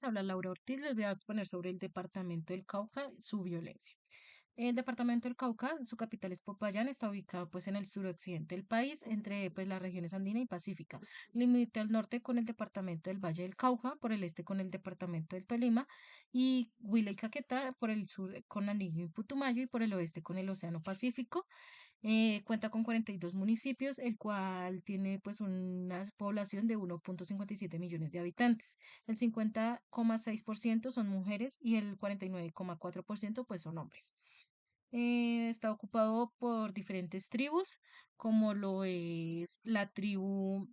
habla Laura Ortiz. Les voy a exponer sobre el departamento del Cauca, su violencia. El departamento del Cauca, su capital es Popayán, está ubicado pues en el suroccidente del país, entre pues las regiones andina y pacífica. Limita al norte con el departamento del Valle del Cauca, por el este con el departamento del Tolima y Huila y Caquetá, por el sur con Nariño y Putumayo y por el oeste con el Océano Pacífico. Cuenta con 42 municipios, el cual tiene pues una población de 1,57 millones de habitantes. El 50,6% son mujeres y el 49,4% pues son hombres. Está ocupado por diferentes tribus, como lo es la tribu,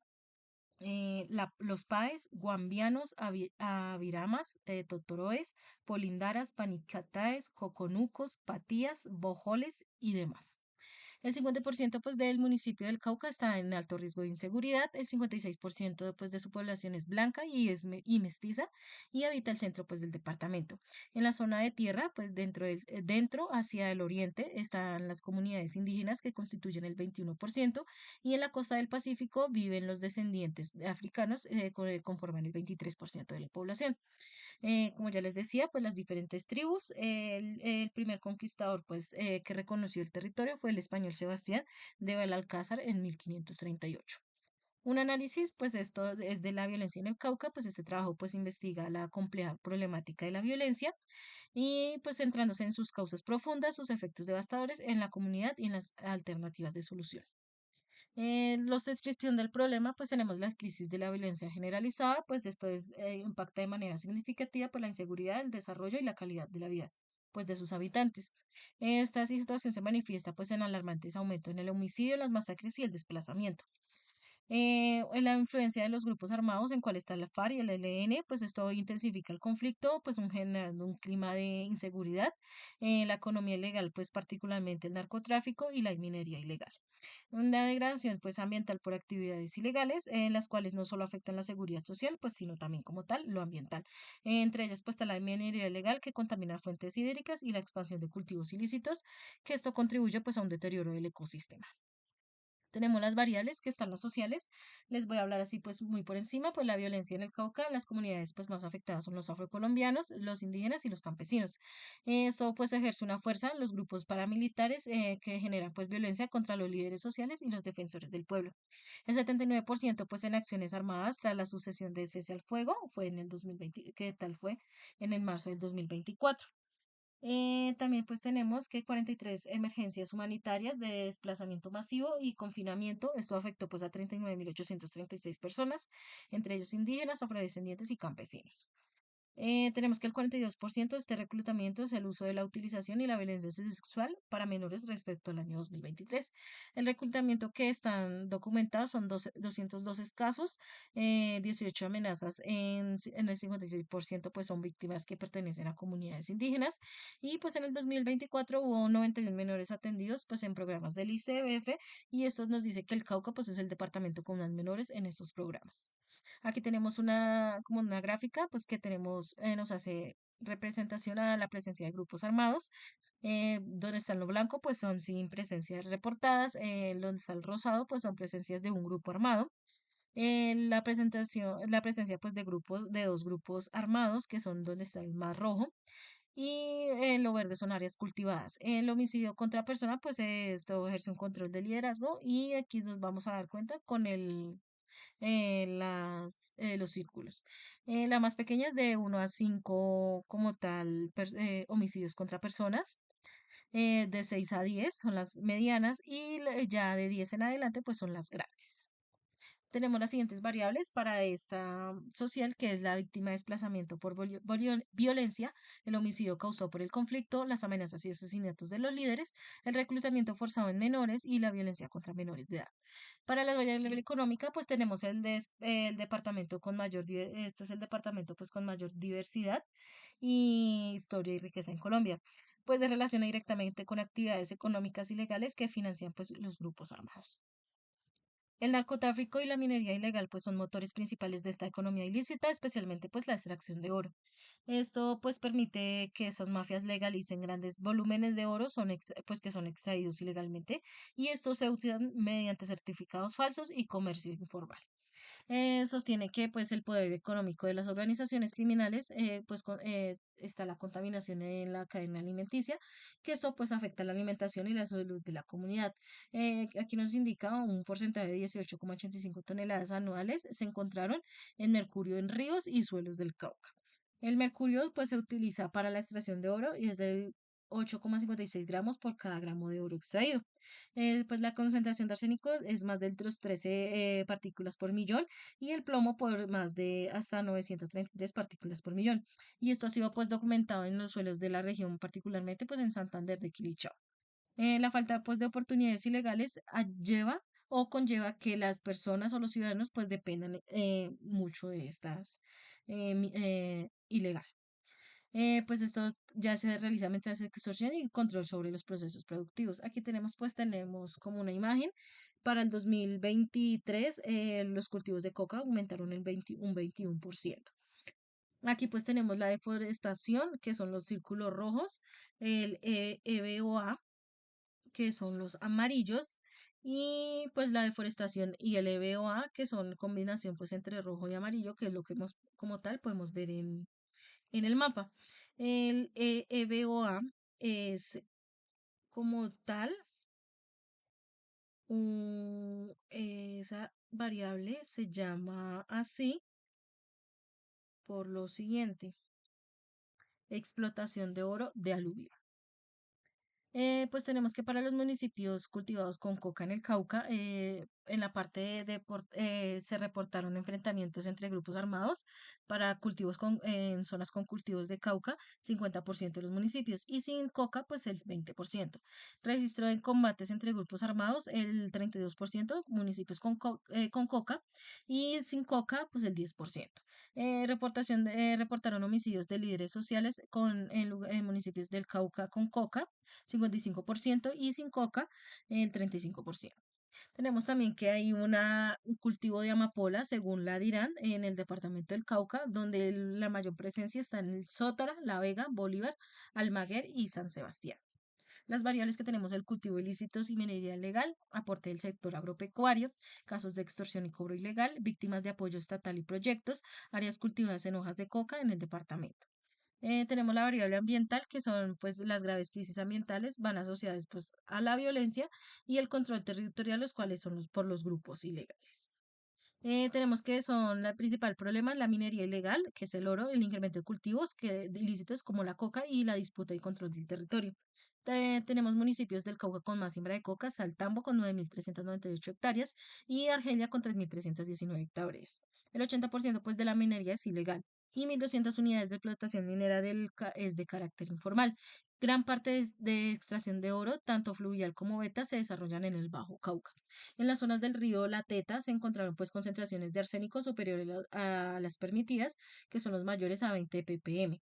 los Paes, Guambianos, Aviramas, Totoroes, Polindaras, Panicataes, Coconucos, Patías, Bojoles y demás. El 50% pues del municipio del Cauca está en alto riesgo de inseguridad, el 56% pues de su población es blanca y mestiza y habita el centro pues del departamento. En la zona de tierra pues dentro hacia el oriente están las comunidades indígenas que constituyen el 21% y en la costa del Pacífico viven los descendientes de africanos conforman el 23% de la población. Como ya les decía, pues las diferentes tribus. El primer conquistador, pues, que reconoció el territorio fue el español Sebastián de Belalcázar en 1538. Un análisis, pues esto es de la violencia en el Cauca, pues este trabajo pues investiga la compleja problemática de la violencia y pues centrándose en sus causas profundas, sus efectos devastadores en la comunidad y en las alternativas de solución. En los descripción del problema, pues tenemos la crisis de la violencia generalizada, pues esto impacta de manera significativa por la inseguridad, el desarrollo y la calidad de la vida, pues de sus habitantes. Esta situación se manifiesta pues en alarmantes aumentos en el homicidio, las masacres y el desplazamiento. En la influencia de los grupos armados, en cual está la FARC y el ELN, pues esto intensifica el conflicto, pues generando un clima de inseguridad, la economía ilegal, pues particularmente el narcotráfico y la minería ilegal. Una degradación pues ambiental por actividades ilegales, en las cuales no solo afectan la seguridad social, pues sino también como tal lo ambiental. Entre ellas pues está la minería ilegal que contamina fuentes hídricas y la expansión de cultivos ilícitos, que esto contribuye pues a un deterioro del ecosistema. Tenemos las variables que están las sociales. Les voy a hablar así pues muy por encima, pues la violencia en el Cauca, las comunidades pues más afectadas son los afrocolombianos, los indígenas y los campesinos. Esto pues ejerce una fuerza en los grupos paramilitares que generan pues violencia contra los líderes sociales y los defensores del pueblo. El 79% pues en acciones armadas tras la sucesión de cese al fuego fue en el 2020, ¿qué tal fue? En el marzo del 2024. También pues tenemos que 43 emergencias humanitarias de desplazamiento masivo y confinamiento. Esto afectó pues a 39.836 personas, entre ellos indígenas, afrodescendientes y campesinos. Tenemos que el 42% de este reclutamiento es el uso de la utilización y la violencia sexual para menores respecto al año 2023. El reclutamiento que están documentados son 212 casos, 18 amenazas en el 56% pues son víctimas que pertenecen a comunidades indígenas y pues en el 2024 hubo 91 menores atendidos pues en programas del ICBF y esto nos dice que el Cauca pues es el departamento con más menores en estos programas. Aquí tenemos como una gráfica, pues que tenemos, nos hace representación a la presencia de grupos armados. Donde está en lo blanco, pues son sin presencias reportadas. Donde está el rosado, pues son presencias de un grupo armado. La presencia pues de grupos, de dos grupos armados, que son donde está el más rojo. Y en lo verde son áreas cultivadas. El homicidio contra persona, pues esto ejerce un control de liderazgo y aquí nos vamos a dar cuenta con los círculos. La más pequeña es de 1 a 5 como tal homicidios contra personas. De 6 a 10 son las medianas y ya de 10 en adelante pues son las grandes. Tenemos las siguientes variables para esta social, que es la víctima de desplazamiento por violencia, el homicidio causado por el conflicto, las amenazas y asesinatos de los líderes, el reclutamiento forzado en menores y la violencia contra menores de edad. Para la variable económica, pues tenemos el departamento con este es el departamento pues con mayor diversidad y historia y riqueza en Colombia. Pues se relaciona directamente con actividades económicas ilegales que financian pues los grupos armados. El narcotráfico y la minería ilegal pues son motores principales de esta economía ilícita, especialmente pues la extracción de oro. Esto pues permite que estas mafias legalicen grandes volúmenes de oro pues que son extraídos ilegalmente y estos se usan mediante certificados falsos y comercio informal. sostiene que pues el poder económico de las organizaciones criminales, está la contaminación en la cadena alimenticia, que esto pues afecta la alimentación y la salud de la comunidad. Aquí nos indica un porcentaje de 18,85 toneladas anuales se encontraron en mercurio en ríos y suelos del Cauca. El mercurio pues se utiliza para la extracción de oro y es del 8,56 gramos por cada gramo de oro extraído. Pues la concentración de arsénico es más de los 13 partículas por millón y el plomo por más de hasta 933 partículas por millón. Y esto ha sido pues documentado en los suelos de la región, particularmente pues en Santander de Quilichao. La falta pues de oportunidades ilegales lleva o conlleva que las personas o los ciudadanos pues dependan mucho de estas ilegales. Pues esto ya se realiza mediante extorsión y control sobre los procesos productivos. Aquí tenemos como una imagen. Para el 2023, los cultivos de coca aumentaron un 21%. Aquí pues tenemos la deforestación, que son los círculos rojos, el EBOA, que son los amarillos, y pues la deforestación y el EBOA, que son combinación pues entre rojo y amarillo, que es lo que como tal podemos ver en el mapa. El EBOA es como tal esa variable se llama así por lo siguiente: explotación de oro de aluvio. Pues tenemos que para los municipios cultivados con coca en el Cauca, en la parte se reportaron enfrentamientos entre grupos armados para cultivos en zonas con cultivos de cauca, 50% de los municipios, y sin coca, pues el 20%. Registró en combates entre grupos armados el 32%, municipios con coca, y sin coca, pues el 10%. Reportaron homicidios de líderes sociales en municipios del Cauca con coca, 55%, y sin coca, el 35%. Tenemos también que hay un cultivo de amapola, según la DIRAN, en el departamento del Cauca, donde la mayor presencia está en el Sótara, La Vega, Bolívar, Almaguer y San Sebastián. Las variables que tenemos: el cultivo ilícitos y minería ilegal, aporte del sector agropecuario, casos de extorsión y cobro ilegal, víctimas de apoyo estatal y proyectos, áreas cultivadas en hojas de coca en el departamento. Tenemos la variable ambiental, que son pues las graves crisis ambientales van asociadas pues a la violencia y el control territorial, los cuales son por los grupos ilegales. Tenemos que son el principal problema la minería ilegal, que es el oro, el incremento de cultivos de ilícitos como la coca y la disputa y control del territorio. Tenemos municipios del Cauca con más siembra de coca: Saltambo con 9.398 hectáreas y Argelia con 3.319 hectáreas. El 80% pues de la minería es ilegal y 1.200 unidades de explotación minera es de carácter informal. Gran parte de extracción de oro, tanto fluvial como beta, se desarrollan en el Bajo Cauca. En las zonas del río La Teta se encontraron pues concentraciones de arsénico superiores a las permitidas, que son los mayores a 20 ppm,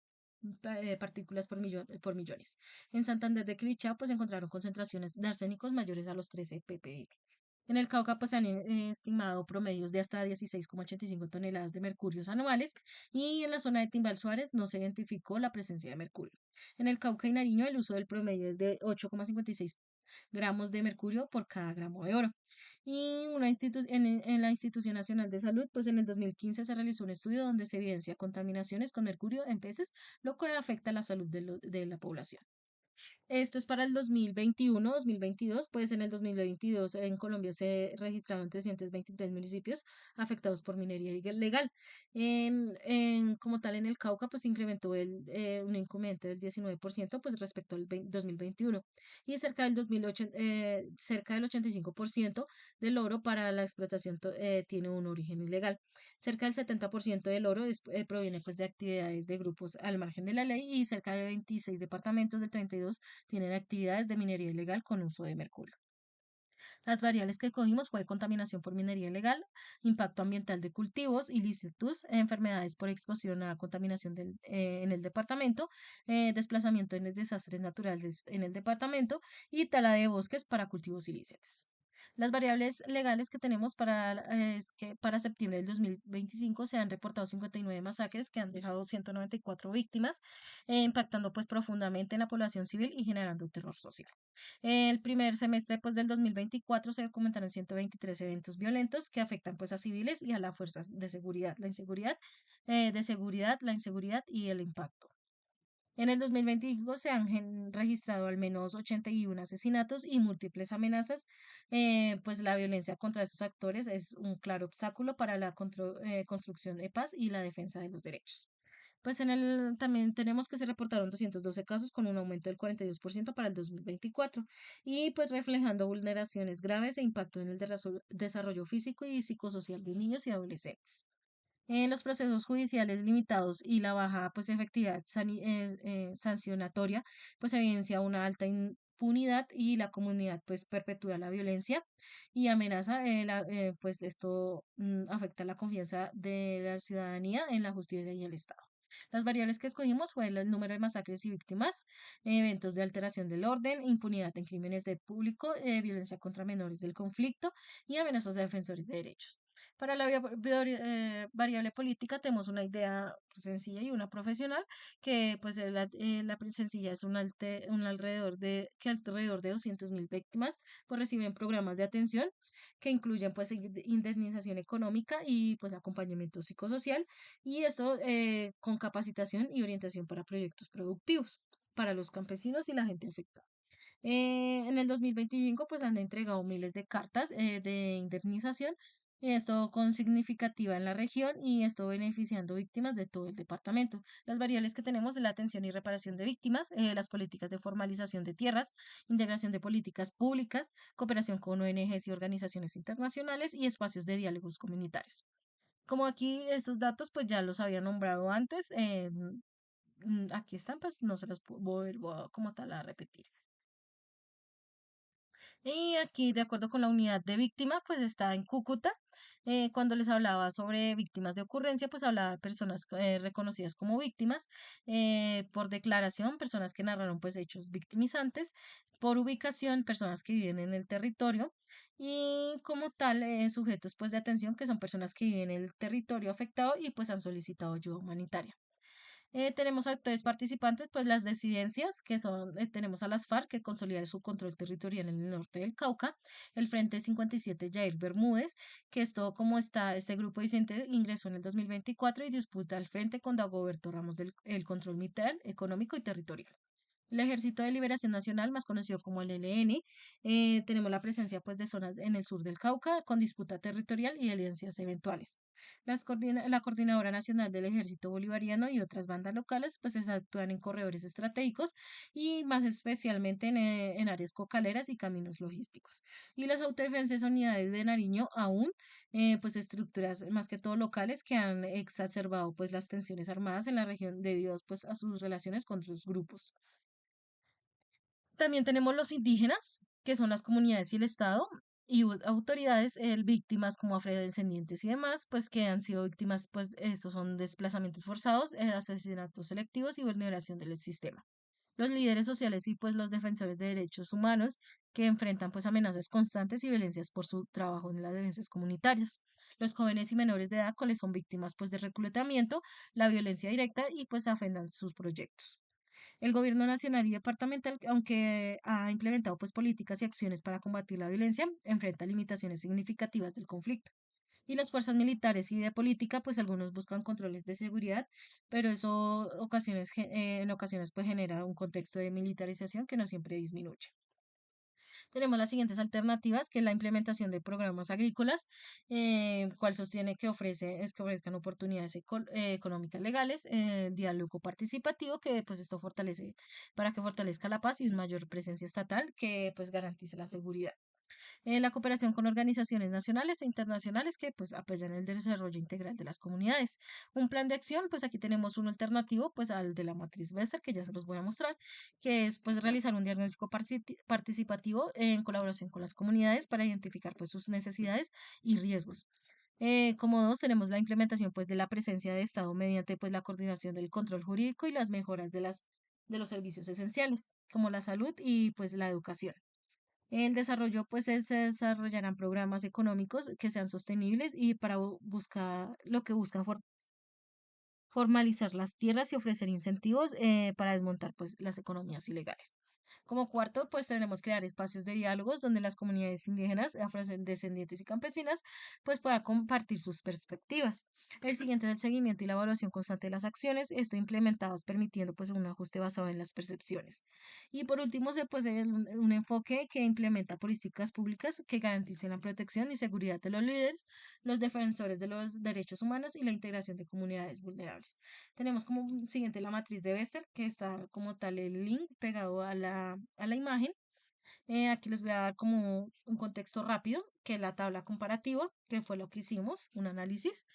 partículas por millones. En Santander de Quilichao pues encontraron concentraciones de arsénicos mayores a los 13 ppm. En el Cauca pues se han estimado promedios de hasta 16,85 toneladas de mercurios anuales, y en la zona de Timbal Suárez no se identificó la presencia de mercurio. En el Cauca y Nariño el uso del promedio es de 8,56 gramos de mercurio por cada gramo de oro. Y en la Institución Nacional de Salud, pues en el 2015 se realizó un estudio donde se evidencia contaminaciones con mercurio en peces, lo que afecta la salud de la población. Esto es para el 2021-2022, pues en el 2022 en Colombia se registraron 323 municipios afectados por minería ilegal. Como tal, en el Cauca, pues incrementó un incremento del 19% pues respecto al 2021, y cerca del 85% del oro para la explotación tiene un origen ilegal. Cerca del 70% del oro proviene pues de actividades de grupos al margen de la ley, y cerca de 26 departamentos del 32 tienen actividades de minería ilegal con uso de mercurio. Las variables que cogimos fue contaminación por minería ilegal, impacto ambiental de cultivos ilícitos, enfermedades por exposición a contaminación en el departamento, desplazamiento en desastres naturales en el departamento y tala de bosques para cultivos ilícitos. Las variables legales que tenemos es que para septiembre del 2025 se han reportado 59 masacres que han dejado 194 víctimas, impactando pues profundamente en la población civil y generando terror social. El primer semestre pues, del 2024 se documentaron 123 eventos violentos que afectan pues, a civiles y a las fuerzas de seguridad, la inseguridad y el impacto. En el 2025 se han registrado al menos 81 asesinatos y múltiples amenazas, pues la violencia contra esos actores es un claro obstáculo para la construcción de paz y la defensa de los derechos. Pues también tenemos que se reportaron 212 casos con un aumento del 42% para el 2024 y pues reflejando vulneraciones graves e impacto en el desarrollo físico y psicosocial de niños y adolescentes. En los procesos judiciales limitados y la baja pues efectividad sancionatoria pues evidencia una alta impunidad y la comunidad pues perpetúa la violencia y amenaza pues esto afecta la confianza de la ciudadanía en la justicia y el Estado. Las variables que escogimos fue el número de masacres y víctimas, eventos de alteración del orden, impunidad en crímenes de público, violencia contra menores del conflicto y amenazas de defensores de derechos. Para la variable política tenemos una idea sencilla y una profesional, que pues sencilla es alrededor de 200.000 víctimas pues reciben programas de atención que incluyen pues indemnización económica y pues acompañamiento psicosocial y esto con capacitación y orientación para proyectos productivos para los campesinos y la gente afectada. En el 2025 pues han entregado miles de cartas de indemnización, esto con significativa en la región y esto beneficiando víctimas de todo el departamento. Las variables que tenemos es la atención y reparación de víctimas, las políticas de formalización de tierras, integración de políticas públicas, cooperación con ONGs y organizaciones internacionales y espacios de diálogos comunitarios. Como aquí estos datos pues ya los había nombrado antes, aquí están, pues no se los vuelvo como tal a repetir. Y aquí, de acuerdo con la unidad de víctima, pues está en Cúcuta. Cuando les hablaba sobre víctimas de ocurrencia, pues hablaba de personas reconocidas como víctimas, por declaración, personas que narraron pues hechos victimizantes, por ubicación, personas que viven en el territorio y como tal, sujetos pues de atención, que son personas que viven en el territorio afectado y pues han solicitado ayuda humanitaria. Tenemos actores participantes, pues las disidencias, que son, tenemos a las FARC, que consolidan su control territorial en el norte del Cauca, el Frente 57 Jair Bermúdez, que es todo como está, este grupo disidente ingresó en el 2024 y disputa el frente con Dagoberto Ramos del el control militar, económico y territorial. El Ejército de Liberación Nacional, más conocido como el ELN, tenemos la presencia pues de zonas en el sur del Cauca con disputa territorial y alianzas eventuales. La Coordinadora Nacional del Ejército Bolivariano y otras bandas locales pues actúan en corredores estratégicos y más especialmente en áreas cocaleras y caminos logísticos. Y las autodefensas unidades de Nariño aún pues estructuras más que todo locales que han exacerbado pues las tensiones armadas en la región debido pues a sus relaciones con otros grupos. También tenemos los indígenas, que son las comunidades y el Estado, y autoridades, víctimas como afrodescendientes y demás, pues que han sido víctimas, pues estos son desplazamientos forzados, asesinatos selectivos y vulneración del sistema. Los líderes sociales y pues los defensores de derechos humanos que enfrentan pues amenazas constantes y violencias por su trabajo en las defensas comunitarias. Los jóvenes y menores de edad, cuales son víctimas pues de reclutamiento, la violencia directa y pues afendan sus proyectos. El gobierno nacional y departamental, aunque ha implementado pues políticas y acciones para combatir la violencia, enfrenta limitaciones significativas del conflicto. Y las fuerzas militares y de política, pues algunos buscan controles de seguridad, pero eso en ocasiones pues genera un contexto de militarización que no siempre disminuye. Tenemos las siguientes alternativas, que es la implementación de programas agrícolas, cual sostiene que es que ofrezcan oportunidades económicas legales, diálogo participativo, que pues esto fortalece, para que fortalezca la paz y una mayor presencia estatal que pues garantice la seguridad. La cooperación con organizaciones nacionales e internacionales que pues apoyan el desarrollo integral de las comunidades. Un plan de acción, pues aquí tenemos uno alternativo pues al de la matriz Western, que ya se los voy a mostrar, que es pues realizar un diagnóstico participativo en colaboración con las comunidades para identificar pues sus necesidades y riesgos. Como dos, tenemos la implementación pues de la presencia de Estado mediante pues la coordinación del control jurídico y las mejoras de los servicios esenciales, como la salud y pues la educación. El desarrollo, pues se desarrollarán programas económicos que sean sostenibles y para buscar lo que busca formalizar las tierras y ofrecer incentivos para desmontar pues las economías ilegales. Como cuarto, pues tenemos crear espacios de diálogos donde las comunidades indígenas, afrodescendientes y campesinas pues puedan compartir sus perspectivas. El siguiente es el seguimiento y la evaluación constante de las acciones, esto implementadas permitiendo pues un ajuste basado en las percepciones. Y por último, un enfoque que implementa políticas públicas que garanticen la protección y seguridad de los líderes, los defensores de los derechos humanos y la integración de comunidades vulnerables. Tenemos como siguiente la matriz de Bester, que está como tal el link pegado a la imagen. Aquí les voy a dar como un contexto rápido, que es la tabla comparativa, que fue lo que hicimos, un análisis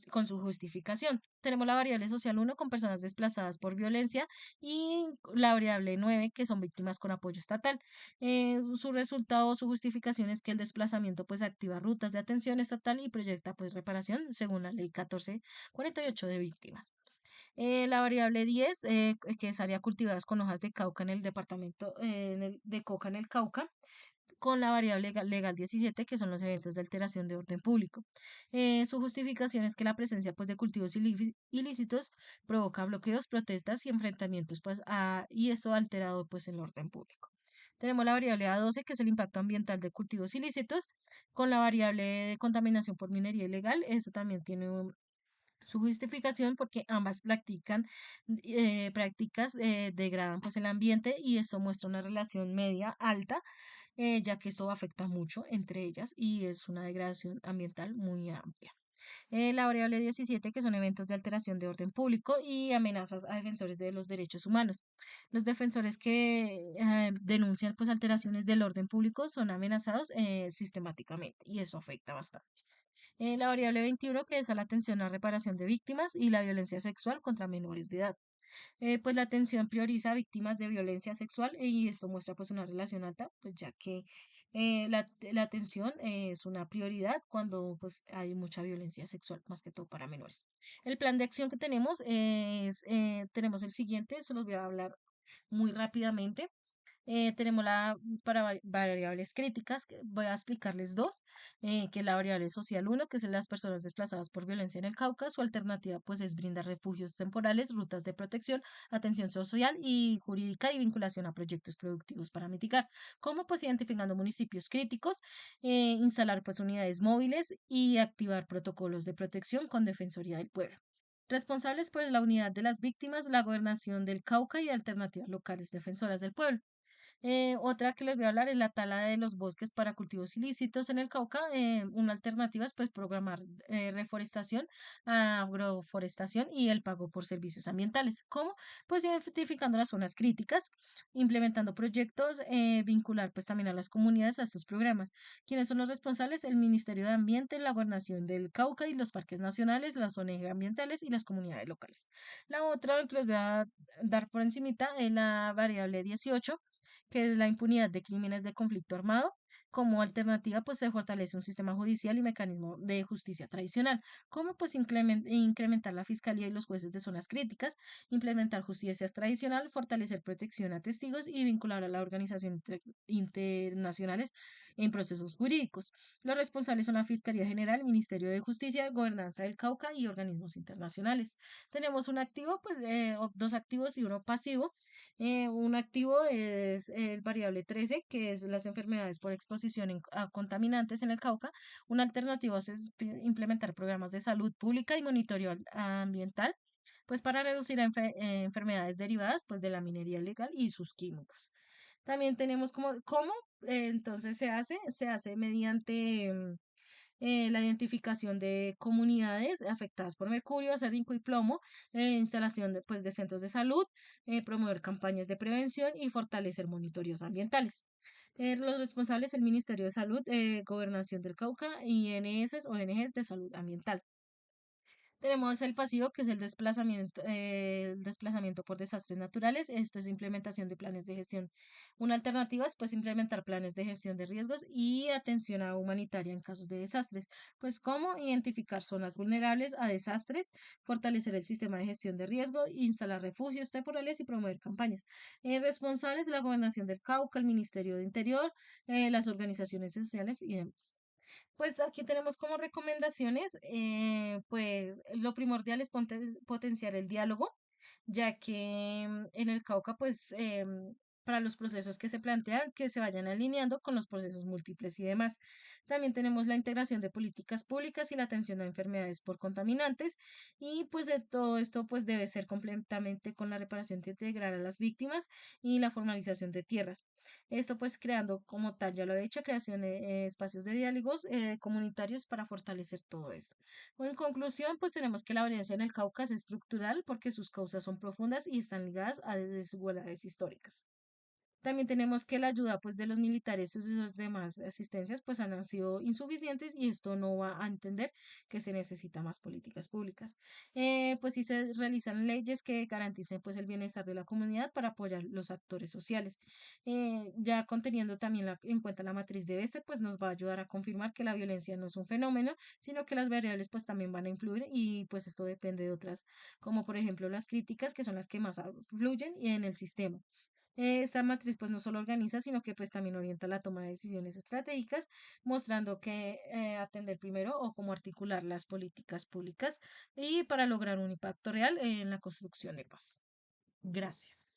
con su justificación. Tenemos la variable social 1 con personas desplazadas por violencia y la variable 9 que son víctimas con apoyo estatal. Su resultado, su justificación es que el desplazamiento pues activa rutas de atención estatal y proyecta pues reparación según la ley 1448 de víctimas. La variable 10 que es área cultivadas con hojas de cauca en el departamento de Coca en el Cauca, con la variable legal 17, que son los eventos de alteración de orden público. Su justificación es que la presencia pues, de cultivos ilícitos provoca bloqueos, protestas y enfrentamientos, pues, y eso ha alterado pues, el orden público. Tenemos la variable A12, que es el impacto ambiental de cultivos ilícitos, con la variable de contaminación por minería ilegal. Esto también tiene su justificación porque ambas prácticas degradan pues el ambiente y eso muestra una relación media alta, ya que esto afecta mucho entre ellas y es una degradación ambiental muy amplia. La variable 17 que son eventos de alteración de orden público y amenazas a defensores de los derechos humanos. Los defensores que denuncian pues alteraciones del orden público son amenazados sistemáticamente y eso afecta bastante. La variable 21, que es a la atención a reparación de víctimas y la violencia sexual contra menores de edad. Pues la atención prioriza a víctimas de violencia sexual y esto muestra pues una relación alta, pues ya que la atención es una prioridad cuando pues hay mucha violencia sexual, más que todo para menores. El plan de acción que tenemos tenemos el siguiente, se los voy a hablar muy rápidamente. Tenemos para variables críticas, que voy a explicarles dos, que es la variable social uno que es las personas desplazadas por violencia en el Cauca. Su alternativa pues es brindar refugios temporales, rutas de protección, atención social y jurídica y vinculación a proyectos productivos para mitigar, como pues identificando municipios críticos, instalar pues unidades móviles y activar protocolos de protección con Defensoría del Pueblo. Responsables por la unidad de las víctimas, la gobernación del Cauca y alternativas locales defensoras del pueblo. Otra que les voy a hablar es la tala de los bosques para cultivos ilícitos en el Cauca. Una alternativa es pues programar reforestación, agroforestación y el pago por servicios ambientales. ¿Cómo? Pues identificando las zonas críticas, implementando proyectos, vincular pues también a las comunidades a estos programas. ¿Quiénes son los responsables? El Ministerio de Ambiente, la Gobernación del Cauca y los parques nacionales, las ONG ambientales y las comunidades locales. La otra que les voy a dar por encimita es la variable 18 que es la impunidad de crímenes de conflicto armado. Como alternativa, pues se fortalece un sistema judicial y mecanismo de justicia tradicional, como pues incrementar la fiscalía y los jueces de zonas críticas, implementar justicia tradicional, fortalecer protección a testigos y vincular a las organizaciones internacionales en procesos jurídicos. Los responsables son la Fiscalía General, Ministerio de Justicia, Gobernanza del Cauca y organismos internacionales. Tenemos un activo, pues dos activos y uno pasivo. Un activo es el variable 13, que es las enfermedades por exposición a contaminantes en el Cauca. Una alternativa es implementar programas de salud pública y monitoreo ambiental, pues para reducir enfermedades derivadas pues de la minería ilegal y sus químicos. También tenemos cómo entonces se hace mediante la identificación de comunidades afectadas por mercurio, arsenico y plomo, instalación pues, de centros de salud, promover campañas de prevención y fortalecer monitoreos ambientales. Los responsables, el Ministerio de Salud, Gobernación del Cauca, INS, ONGs de salud ambiental. Tenemos el pasivo, que es el desplazamiento por desastres naturales. Esto es implementación de planes de gestión. Una alternativa es pues implementar planes de gestión de riesgos y atención a humanitaria en casos de desastres. Pues cómo identificar zonas vulnerables a desastres, fortalecer el sistema de gestión de riesgo, instalar refugios temporales y promover campañas. Responsables de la Gobernación del Cauca, el Ministerio de Interior, las organizaciones sociales y demás. Pues aquí tenemos como recomendaciones, pues lo primordial es potenciar el diálogo, ya que en el Cauca, pues para los procesos que se plantean que se vayan alineando con los procesos múltiples y demás. También tenemos la integración de políticas públicas y la atención a enfermedades por contaminantes y pues de todo esto pues debe ser completamente con la reparación integral a las víctimas y la formalización de tierras. Esto pues creando como tal, ya lo he dicho, creación de espacios de diálogos comunitarios para fortalecer todo esto. O en conclusión, pues tenemos que la violencia en el Cauca es estructural porque sus causas son profundas y están ligadas a desigualdades históricas. También tenemos que la ayuda pues de los militares y sus demás asistencias pues han sido insuficientes y esto no va a entender que se necesita más políticas públicas. Pues sí se realizan leyes que garanticen pues el bienestar de la comunidad para apoyar los actores sociales. Ya conteniendo también en cuenta la matriz de este pues nos va a ayudar a confirmar que la violencia no es un fenómeno, sino que las variables pues también van a influir y pues esto depende de otras, como por ejemplo las críticas que son las que más fluyen en el sistema. Esta matriz pues no solo organiza, sino que pues también orienta la toma de decisiones estratégicas, mostrando que atender primero o cómo articular las políticas públicas y para lograr un impacto real en la construcción de paz. Gracias.